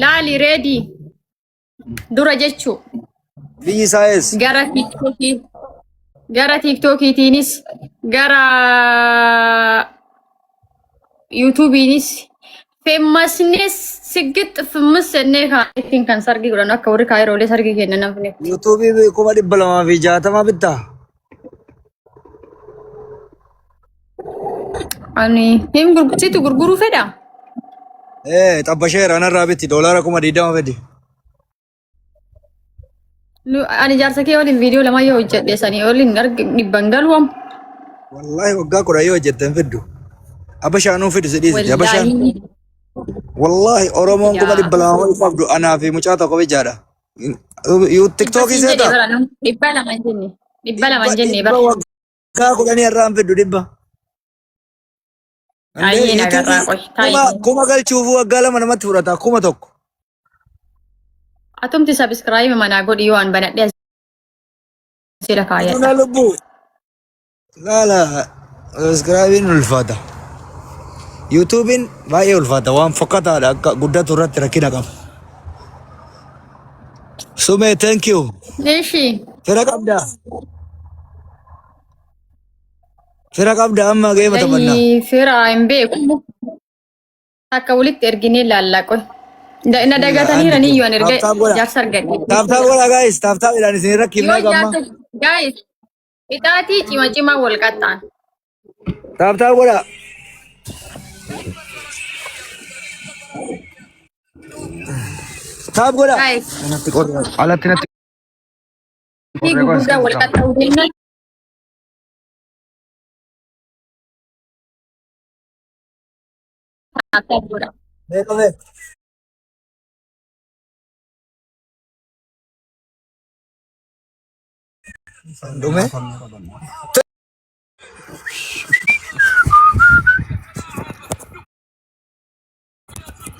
laali reedii dura jechuu biyyi isaayis gara tiiktokiitiinis gara yuutuubiinis feemasnes sigit fimmis ennee ittiin kan sargii godhan akka warri kaayiroolee sargii kennan namni. yuutuubii 260 bittaa. Ani hin gurgursitu gurguruu fedha. Xabbasheera anarraa bitti doolaara 20 fedhi. Ani jaarsa kee waliin viidiyoo lama yoo hojjedhe sanii waliin dhibban galuam. Wallahi waggaa 10 yoo hojjetten fiddu. Abashaanuu fiddu sidhiisi. Abashaan. Wallahi Oromoon 200 qabdu anaa fi mucaa tokko bichaadha. TikTokii seeta. 200 jenne. 200 jenne bara. Waggaa 10 irraan fiddu 100. Ayi nagarraa qoy. Kuma galchuuf waggaa 2 namatti fudhata kuma tokko. Atumti subscribe mana godhi yoo an banadhe sira kaayata. Tuna lubbu. Lala subscribe ulfaata. YouTubein baay'ee ulfaata waan fokkataadha akka guddatu irratti rakkina qaba. Sume thank you. Eeshi. Fira qabda amma geema taphanna. Fira hin beeku. Akka walitti erginee laallaa qoy. Ina dagatanii ranii yoo an erga jaarsa argadhe. Taaptaa godha guys, taaptaa jedhan isin rakkifnaa gamma. Guys, ixaatii cima wal qaxxaan. Taaptaa godha. Taap godha. Guys. Alatti natti. Gurguddaa wal qaxxaa'uu deemna. Taaptaa godha. Beekame. Dume.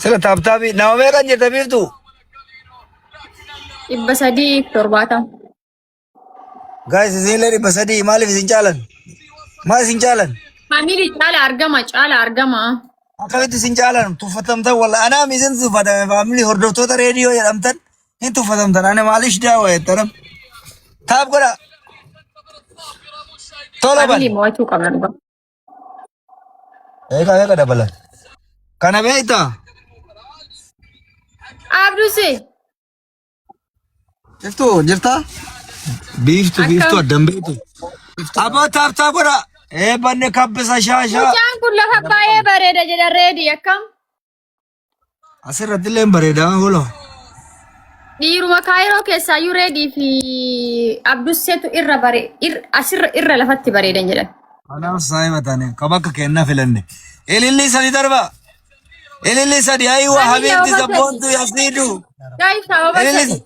Sila taaptaafi nama meeqan jirta biiftu? 370. Guys isinillee 300 maaliif isin caalan? Maal isin caalan? Family caala argama. Akkamitti isin caalan tuffatamtan walla anaa misin tuffatame family hordoftoota reediyoo jedhamtan hin tuffatamtan ani maaliif daawa jettanam. Taap godha. Tola ban. Family mo'achuu qabna dhuga. Eega dabalan. Kana beektaa? Abduse. Jirta? Biiftu addan beektu. Aboo taaptaa godha. Banne kabbisa shaashaa. Mucaan kun lafa baay'ee bareeda jedha reedii akkam. Asirratti illee bareedaa holo. Dhiiruma kaayiroo keessaayyuu reedii fi abdusseetu irra lafatti bareedan jedhan. Anaaf saayima taane kabakka kennaa filanne. Ililli sadi darba. Ililli sadi ayiwa habiibti sabboontu yasiidu. Guys, sababa sadi.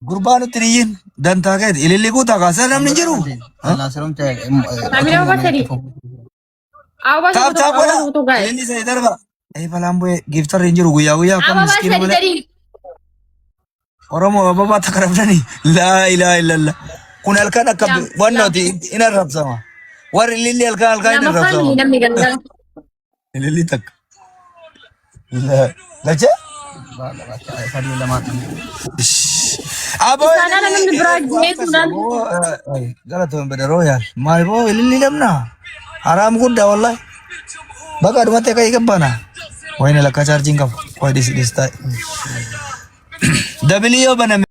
Gurbaa nutti dhiyyin dantaa keeti ililli guutaa kaasa namni jiru. Sabila sadi. Taap godha. Ililli sadi darba. Balaan bu'ee giiftarri hin jiru guyyaa akkam miskiina malee. Oromoo ababaa takka rabdanii laa ilaaha illallah. Kun halkan akka wannooti in arrabsama. Warri ililli halkan in arrabsama. Namni galgala. Ililli takka. Lacha? Aboo Sana namni biraa jeesuudhaan. Galatoon bada rooyaal. Maal boo ililli lamna. Haraam guddaa wallahi. Bakka adumatti akka eegabbana. Wayna lakka chaarjiin qabu. Wayi dhis taa'e. Dabiliyoo baname.